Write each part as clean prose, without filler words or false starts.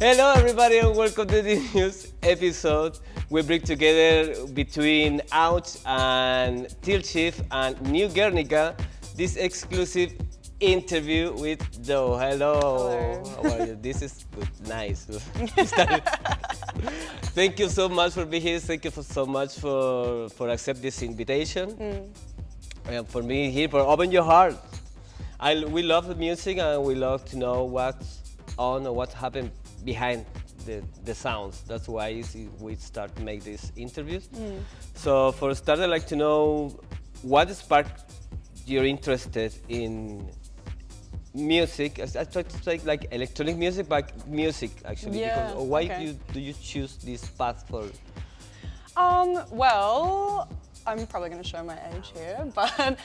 Hello, everybody, and welcome to the news episode. We bring together between Ouch and Till Chief and New Guernica this exclusive interview with Doe. Hello. Hello. How are you? This is good. Nice. Thank you so much for being here. Thank you so much for accept this invitation. And for being here, for open your heart. We love the music and we love to know what's on or what happened behind the sounds. That's why we start to make these interviews. So for start, I'd like to know what sparked your interested in music. I try to say like electronic music, but music actually. Yeah, Because, why okay. do you choose this path for? Well, I'm probably going to show my age here, but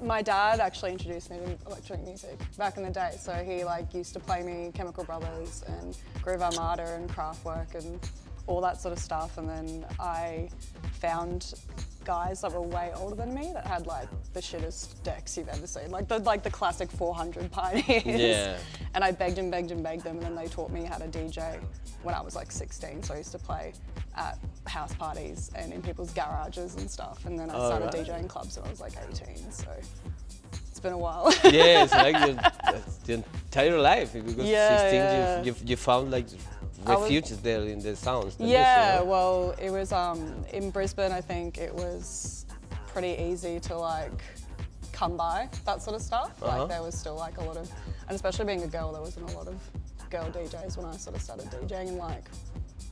my dad actually introduced me to electronic music back in the day. So he used to play me Chemical Brothers and Groove Armada and Kraftwerk and all that sort of stuff. And then I found guys that were way older than me that had the shittest decks you've ever seen, like the classic 400 Pioneers. Yeah. And I begged them, and then they taught me how to DJ when I was 16. So I used to play at house parties and in people's garages and stuff. And then I started DJing clubs when I was 18. So it's been a while. Yeah, it's like the entire life because Yeah, 16 you found refuge there in the sounds. The Yeah, music, right? well, it was in Brisbane. I think it was pretty easy to come by that sort of stuff. There was still a lot of, and especially being a girl, there wasn't a lot of girl DJs when I sort of started DJing in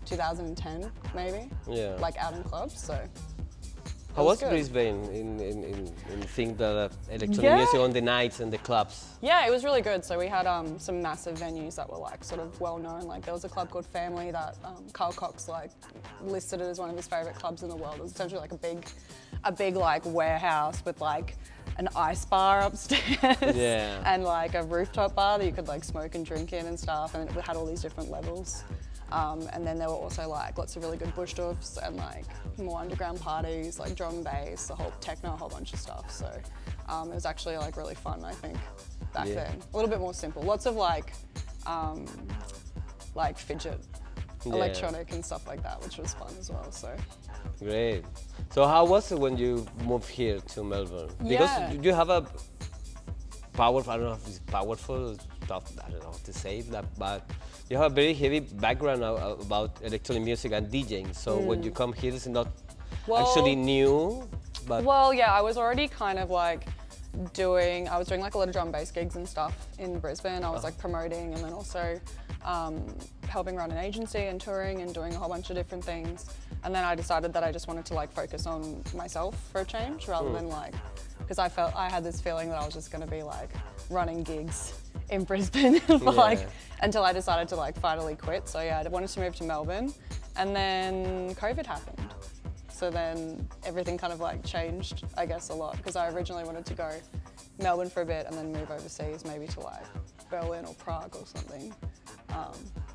2010 maybe. Yeah. Out in clubs. So. How was good. Brisbane in think that electronic Yeah. music on the nights and the clubs? Yeah, it was really good. So we had some massive venues that were sort of well known. There was a club called Family that Carl Cox listed it as one of his favourite clubs in the world. It was essentially a big warehouse with an ice bar upstairs. Yeah. And a rooftop bar that you could smoke and drink in and stuff. And it had all these different levels. And then there were also lots of really good bush doofs and more underground parties, drum and bass, the whole techno, a whole bunch of stuff. So it was actually really fun, I think, back then. A little bit more simple. Lots of fidget, electronic and stuff like that, which was fun as well. So. Great. So how was it when you moved here to Melbourne? Because Yeah. you have a powerful, I don't know if it's powerful, I don't know how to say that, but you have a very heavy background about electronic music and DJing. So when you come here, it's not actually new, but Well, yeah, I was already kind of I was doing a lot of drum and bass gigs and stuff in Brisbane. I was promoting and then also helping run an agency and touring and doing a whole bunch of different things. And then I decided that I just wanted to focus on myself for a change rather than because I had this feeling that I was just going to be running gigs in Brisbane for until I decided to finally quit. So yeah, I wanted to move to Melbourne, and then COVID happened. So then everything kind of changed, I guess, a lot, because I originally wanted to go Melbourne for a bit and then move overseas, maybe to Berlin or Prague or something.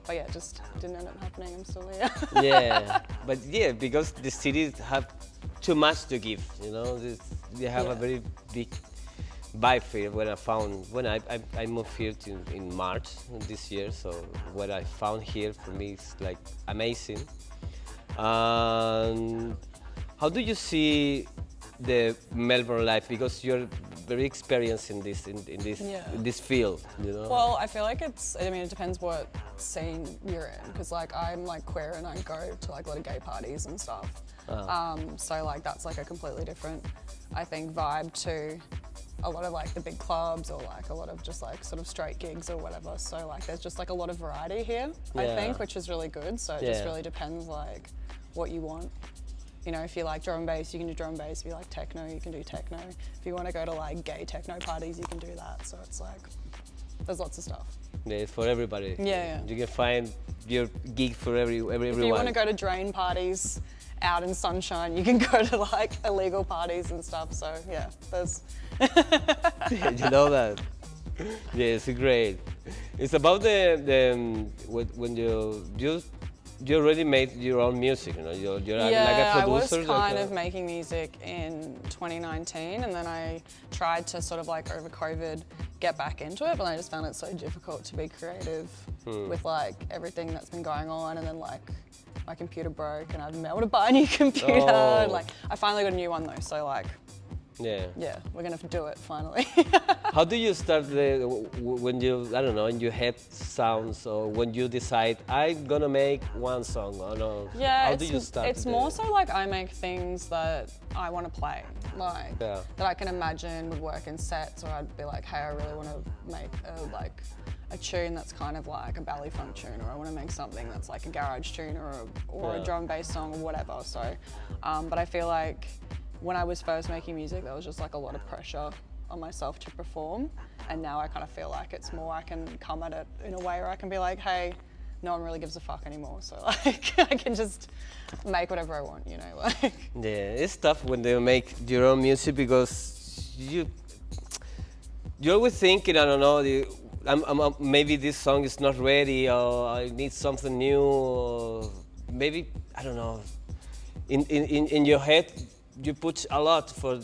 But yeah, it just didn't end up happening. I'm still here. yeah, but yeah, because the cities have too much to give, they have a very big vibe here. When I moved here in March this year, so what I found here for me is amazing. And how do you see the Melbourne life? Because you're very experienced in this field, Well, I feel it depends what scene you're in, because I'm queer and I go to a lot of gay parties and stuff. So that's a completely different, I think, vibe to a lot of the big clubs or a lot of just sort of straight gigs or whatever. So there's just a lot of variety here, I think, which is really good. So it just really depends what you want. If you like drum and bass, you can do drum and bass. If you like techno, you can do techno. If you want to go to gay techno parties, you can do that. So it's there's lots of stuff. Yeah, it's for everybody. Yeah. You can find your gig for everyone. If you want to go to drain parties out in sunshine, you can go to illegal parties and stuff. So yeah, there's. You know that. Yeah, it's great. It's about the when you you already made your own music, you know. You're like a Yeah, I was producer. kind of making music in 2019, and then I tried to sort of like over COVID get back into it, but I just found it so difficult to be creative with like everything that's been going on, and then like my computer broke and I've been able to buy a new computer. Oh. And, like I finally got a new one though, so like yeah, we're gonna do it finally. How do you start when you, I don't know, in your head sounds, or when you decide I'm gonna make one song, or no? Yeah, how do you start? It's more so like I make things that I want to play, like that I can imagine would work in sets, or I'd be like, hey, I really want to make a tune that's kind of like a belly funk tune, or I want to make something that's like a garage tune, or a drum bass song, or whatever. So, but I feel like when I was first making music, there was just like a lot of pressure on myself to perform, and now I kind of feel like it's more I can come at it in a way where I can be like, hey, no one really gives a fuck anymore, so like I can just make whatever I want, you know, like. Yeah, it's tough when they make your own music, because you always thinking, I don't know, maybe this song is not ready, or I need something new, or maybe, I don't know, in your head you put a lot for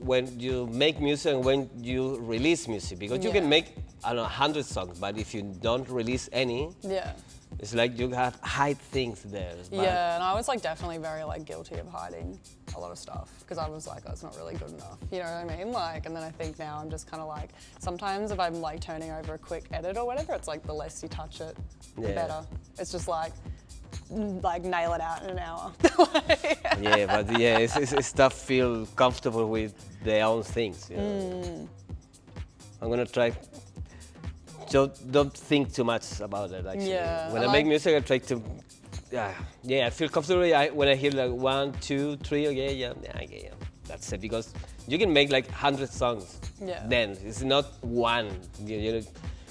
when you make music and when you release music, because you can make, I don't know, 100 songs, but if you don't release any, it's like you have hide things there. Yeah, and I was like definitely very like guilty of hiding a lot of stuff, because I was like, oh, it's not really good enough, you know what I mean? Like, and then I think now I'm just kind of like, sometimes if I'm like turning over a quick edit or whatever, it's like the less you touch it, the better. It's just like nail it out in an hour. Yeah, but yeah, it's tough. Feel comfortable with their own things. You know? I'm gonna try. Don't think too much about it. Actually, when I make music, I try to. I feel comfortable. When I hear like 1, 2, 3, yeah. That's it. Because you can make like 100 songs. Yeah. Then it's not one. You know,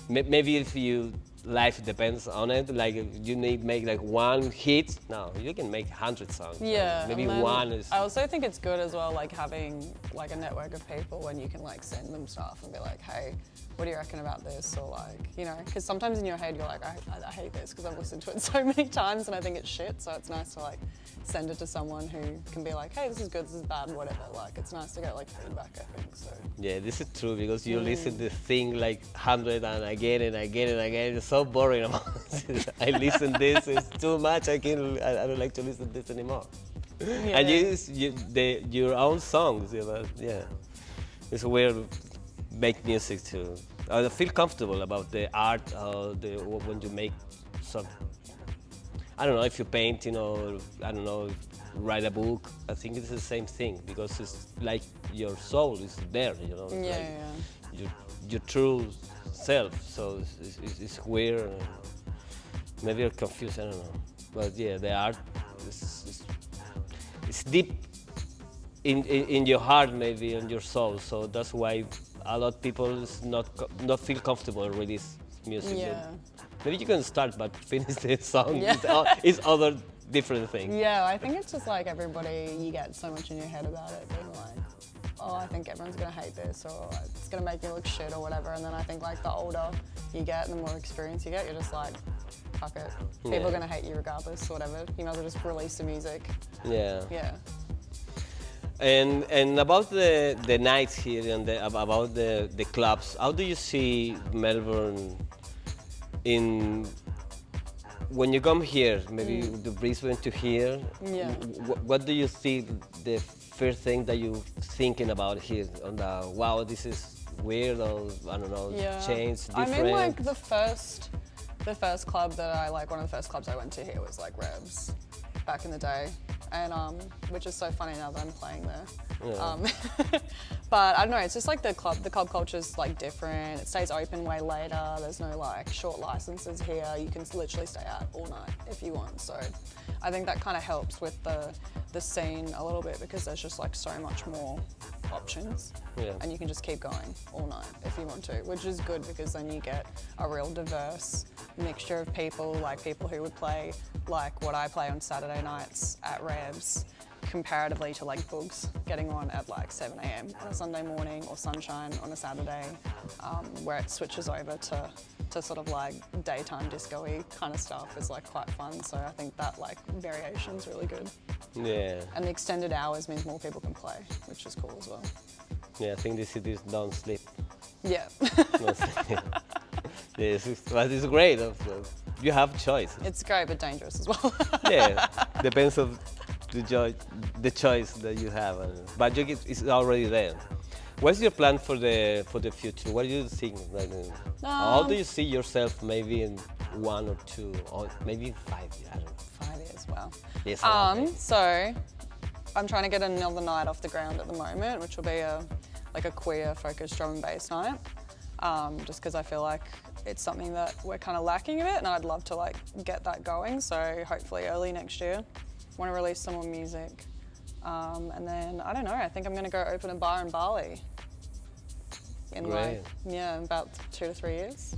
maybe if you. Life depends on it. Like you need make like one hit. No, you can make 100 songs. Yeah, maybe one is. I also think it's good as well, like having like a network of people when you can like send them stuff and be like, hey, what do you reckon about this? Or like, you know, because sometimes in your head you're like, I hate this because I've listened to it so many times and I think it's shit. So it's nice to like send it to someone who can be like, hey, this is good, this is bad, whatever. Like it's nice to get like feedback, I think. So. Yeah, this is true, because you listen to the thing like 100 and again and again and again. It's so boring. I listen this, it's too much. I don't like to listen to this anymore. Yeah. And your own songs, you know, it's weird to make music too. I feel comfortable about the art, when you make something. I don't know if you paint, you know, I don't know, write a book. I think it's the same thing, because it's like your soul is there, you know. It's your true self. So it's weird. Maybe you're confused. I don't know. But yeah, the art it's deep in your heart, maybe in your soul. So that's why a lot of people not feel comfortable release music. Yeah. Maybe you can start, but finish the song. Yeah. It's other different thing. Yeah, I think it's just like everybody, you get so much in your head about it, being like, oh, I think everyone's gonna hate this, or it's gonna make me look shit, or whatever. And then I think like the older you get and the more experience you get, you're just like, fuck it. People are gonna hate you regardless, or whatever. You might as well just release the music. Yeah. Yeah. And about the nights here and about the clubs, how do you see Melbourne when you come here, maybe the Brisbane to here? Yeah. What do you see the first thing that you thinking about here? On wow, this is weird, or I don't know, changed, different? I mean, like the first club that I like, one of the first clubs I went to here was like Rebs back in the day, and which is so funny now that I'm playing there. Yeah. But I don't know, it's just like the club culture's like different. It stays open way later. There's no like short licenses here. You can literally stay out all night if you want. So I think that kind of helps with the scene a little bit, because there's just like so much more options. Yeah. And you can just keep going all night if you want to, which is good, because then you get a real diverse mixture of people, like people who would play like what I play on Saturday nights at Revs comparatively to like Boogs getting on at like 7 a.m. on a Sunday morning or Sunshine on a Saturday, where it switches over to sort of like daytime disco-y kind of stuff is like quite fun. So I think that like variation's really good. Yeah. And the extended hours means more people can play, which is cool as well. Yeah, I think the cities don't sleep. Yeah. No sleep. Yes, but it's great. You have choice. It's great but dangerous as well. Yeah, depends of the choice that you have, but it's already there. What's your plan for the future? What do you think? Like, how do you see yourself? Maybe in 1 or 2, or maybe in 5 years. I don't know. 5 years, wow. Yes. So I'm trying to get another night off the ground at the moment, which will be a queer focused drum and bass night. Just because I feel like it's something that we're kind of lacking a bit, and I'd love to like get that going. So hopefully early next year, want to release some more music, and then I don't know. I think I'm going to go open a bar in Bali in Great. about 2 to 3 years.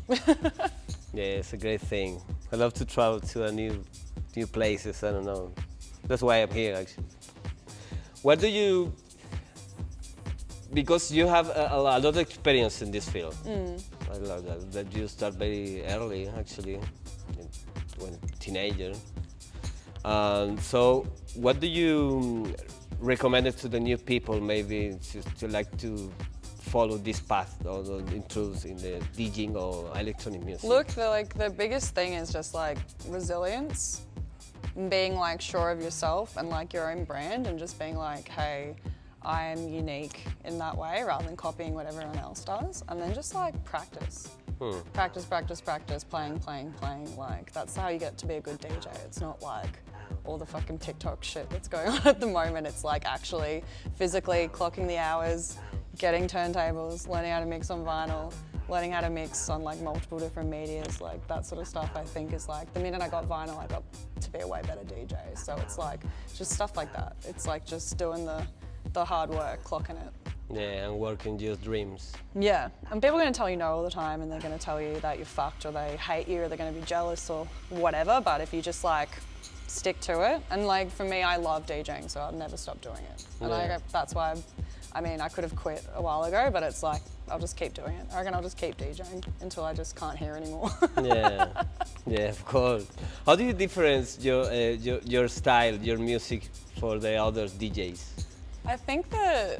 Yeah, it's a great thing. I love to travel to new places. I don't know. That's why I'm here actually. What do you? Because you have a lot of experience in this field. I love that you start very early, actually, when teenager. So, what do you recommend to the new people, maybe to like to follow this path or introduce in the DJing or electronic music? Look, the biggest thing is just like resilience, being like sure of yourself and like your own brand, and just being like, hey, I am unique in that way, rather than copying what everyone else does. And then just like practice. Practice, playing. Like that's how you get to be a good DJ. It's not like all the fucking TikTok shit that's going on at the moment. It's like actually physically clocking the hours, getting turntables, learning how to mix on vinyl, learning how to mix on like multiple different medias, like that sort of stuff. I think is like the minute I got vinyl, I got to be a way better DJ. So it's like just stuff like that. It's like just doing the hard work, clocking it. Yeah, and working your dreams. Yeah, and people are going to tell you no all the time, and they're going to tell you that you're fucked, or they hate you, or they're going to be jealous or whatever, but if you just like stick to it, and like for me, I love DJing, so I'll never stop doing it. And that's why, I mean, I could have quit a while ago, but it's like, I'll just keep doing it. I reckon I'll just keep DJing until I just can't hear anymore. Yeah, of course. How do you differentiate your style, your music for the other DJs? I think that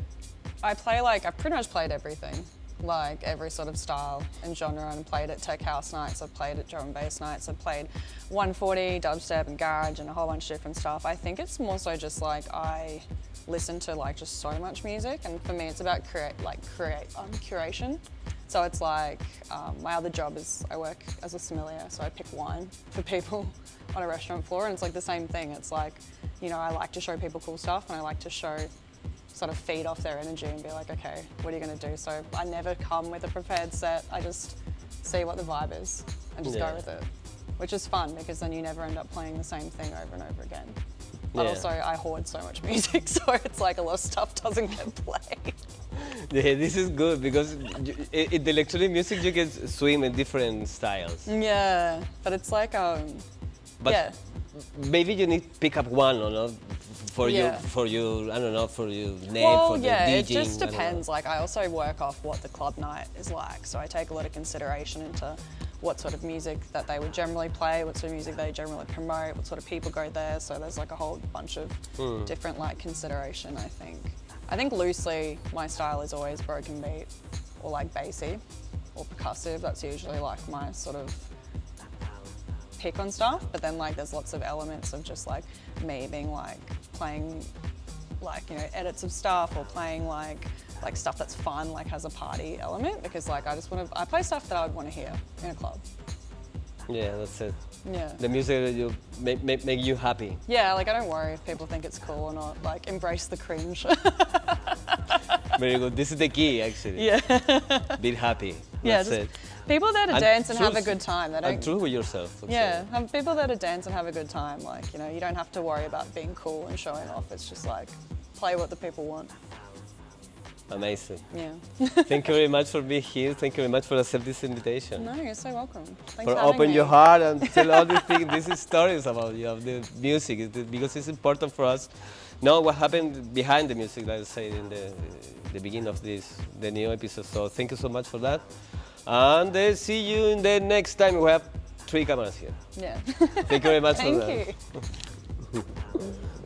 I've pretty much played everything, like every sort of style and genre, and played at tech house nights, I've played at drum and bass nights, I've played 140, dubstep and garage and a whole bunch of different stuff. I think it's more so just like I listen to like just so much music, and for me it's about curation. So it's like my other job is I work as a sommelier, so I pick wine for people on a restaurant floor, and it's like the same thing. It's like, you know, I like to show people cool stuff, and I like to sort of feed off their energy and be like, okay, what are you going to do? So I never come with a prepared set. I just see what the vibe is and just go with it, which is fun because then you never end up playing the same thing over and over again. But also I hoard so much music, so it's like a lot of stuff doesn't get played. Yeah, this is good because in the electronic music you can swim in different styles. Yeah, but it's like, but maybe you need to pick up one or not for you, I don't know, for your name, for the DJing. It just depends. Like I also work off what the club night is like, so I take a lot of consideration into what sort of music that they would generally play, what sort of music they generally promote, what sort of people go there. So there's like a whole bunch of different like consideration, I think. I think loosely my style is always broken beat or like bassy or percussive. That's usually like my sort of pick on stuff, but then like there's lots of elements of just like me being like playing like, you know, edits of stuff or playing like stuff that's fun, like has a party element, because like I play stuff that I would want to hear in a club. Yeah, that's it. Yeah. The music that you make you happy. Yeah, like I don't worry if people think it's cool or not, like embrace the cringe. Very good. This is the key, actually. Yeah. Be happy. Yeah, That's it. People there to dance and have a good time. They don't. And true with yourself. Yeah, have people there to dance and have a good time. Like, you know, you don't have to worry about being cool and showing off. It's just like, play what the people want. Amazing. Yeah. Thank you very much for being here. Thank you very much for accepting this invitation. No, you're so welcome. Thanks For for having open me. your heart and tell all these things, these stories about you, of the music, because it's important for us know what happened behind the music, like I said in the beginning of the new episode. So thank you so much for that. And see you in the next time. We have 3 cameras here. Yeah. Thank you very much for Thank that. you.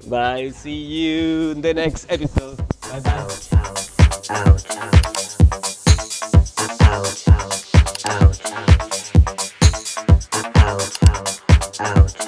Bye. See you in the next episode. Bye bye. Ouch. Ouch. Ouch. Ouch. Ouch.